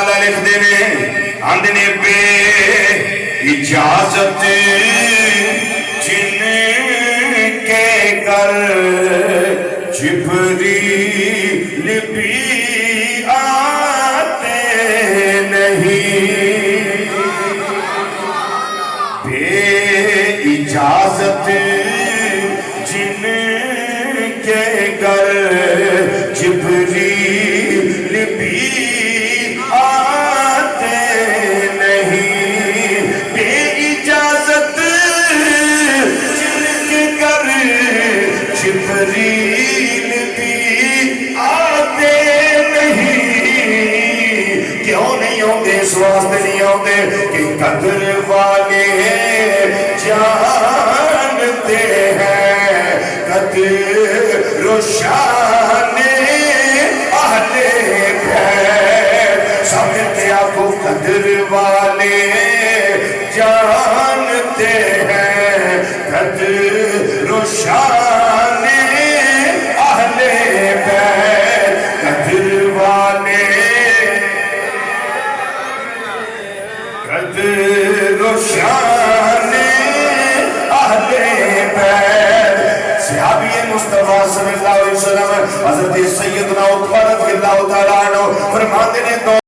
تعالیٰ لکھ دینے آندنے بے اجازت جن کے گھر جبریل بھی آتے نہیں بے اجازت جن کے گھر جبریل بھی آتے نہیں بے اجازت جن کے گھر جبریل بھی آتے نہیں کیوں نہیں ہوتے اس واسطے نہیں ہوتے کہ قدر والے جانتے ہیں قدر و شان اہل بیت سمجھتے آپ کو قدر والے جانتے ہیں قدر و شان اہل بیت قدر والے قدر و شان اہل بیت صحابی مصطفیٰ صلی اللہ علیہ وسلم حضرت سیدنا عتبہ رضی اللہ تعالیٰ عنہ فرماتے ہیں